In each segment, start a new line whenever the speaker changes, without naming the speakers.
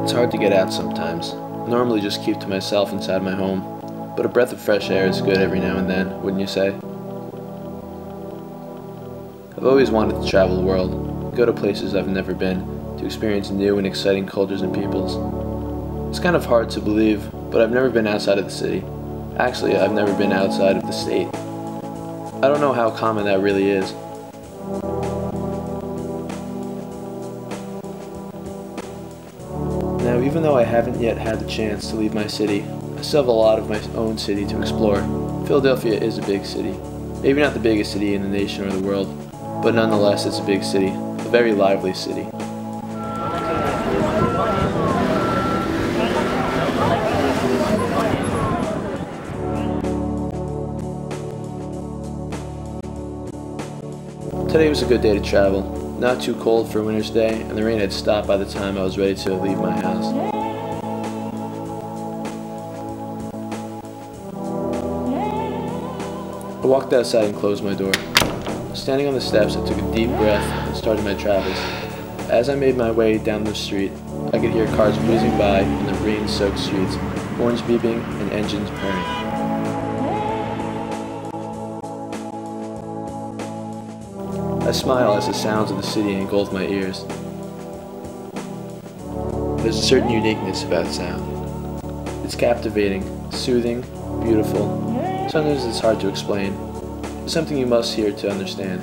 It's hard to get out sometimes. I normally just keep to myself inside my home, but a breath of fresh air is good every now and then, wouldn't you say? I've always wanted to travel the world, go to places I've never been, to experience new and exciting cultures and peoples. It's kind of hard to believe, but I've never been outside of the city. Actually, I've never been outside of the state. I don't know how common that really is. Now, even though I haven't yet had the chance to leave my city, I still have a lot of my own city to explore. Philadelphia is a big city. Maybe not the biggest city in the nation or the world, but nonetheless it's a big city, a very lively city. Today was a good day to travel. Not too cold for a winter's day, and the rain had stopped by the time I was ready to leave my house. I walked outside and closed my door. Standing on the steps, I took a deep breath and started my travels. As I made my way down the street, I could hear cars whizzing by in the rain-soaked streets, horns beeping and engines purring. I smile as the sounds of the city engulf my ears. There's a certain uniqueness about sound. It's captivating, soothing, beautiful. Sometimes it's hard to explain. It's something you must hear to understand.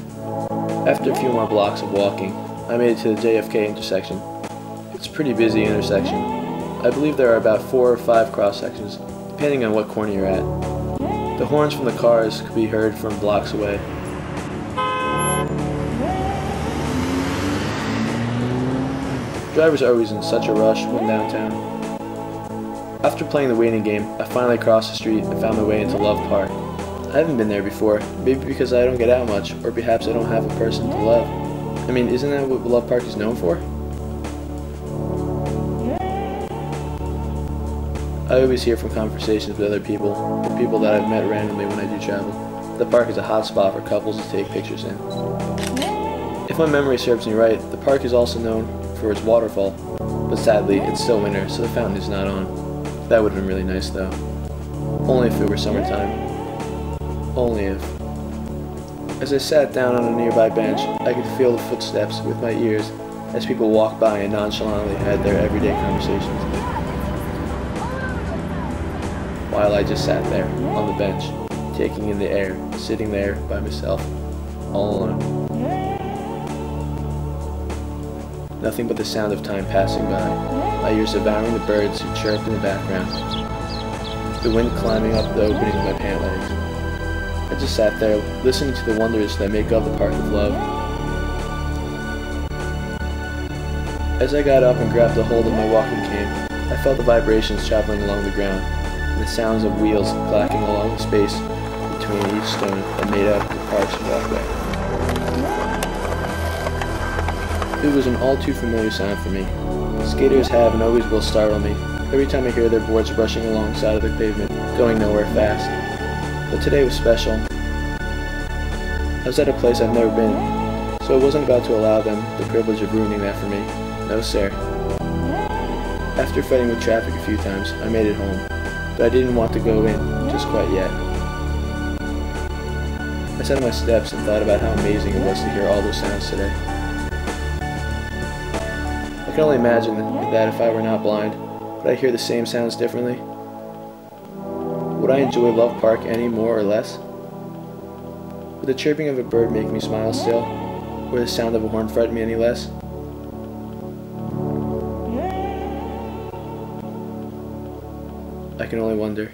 After a few more blocks of walking, I made it to the JFK intersection. It's a pretty busy intersection. I believe there are about 4 or 5 cross sections, depending on what corner you're at. The horns from the cars could be heard from blocks away. Drivers are always in such a rush when downtown. After playing the waiting game, I finally crossed the street and found my way into Love Park. I haven't been there before, maybe because I don't get out much, or perhaps I don't have a person to love. I mean, isn't that what Love Park is known for? I always hear from conversations with other people, or people that I've met randomly when I do travel. The park is a hot spot for couples to take pictures in. If my memory serves me right, the park is also known for its waterfall, but sadly it's still winter, so the fountain is not on. That would have been really nice though. Only if it were summertime. Only if. As I sat down on a nearby bench, I could feel the footsteps with my ears as people walked by and nonchalantly had their everyday conversations. While I just sat there, on the bench, taking in the air, sitting there by myself, all alone. Nothing but the sound of time passing by, my ears devouring the birds who chirped in the background, the wind climbing up the opening of my pant legs. I just sat there, listening to the wonders that make up the Park of Love. As I got up and grabbed a hold of my walking cane, I felt the vibrations traveling along the ground, and the sounds of wheels clacking along the space between each stone that made up the park's walkway. It was an all too familiar sound for me. Skaters have and always will startle me every time I hear their boards rushing alongside of the pavement, going nowhere fast. But today was special. I was at a place I've never been, so I wasn't about to allow them the privilege of ruining that for me. No sir. After fighting with traffic a few times, I made it home, but I didn't want to go in just quite yet. I sat on my steps and thought about how amazing it was to hear all those sounds today. I can only imagine that if I were not blind, would I hear the same sounds differently? Would I enjoy Love Park any more or less? Would the chirping of a bird make me smile still? Or the sound of a horn frighten me any less? I can only wonder.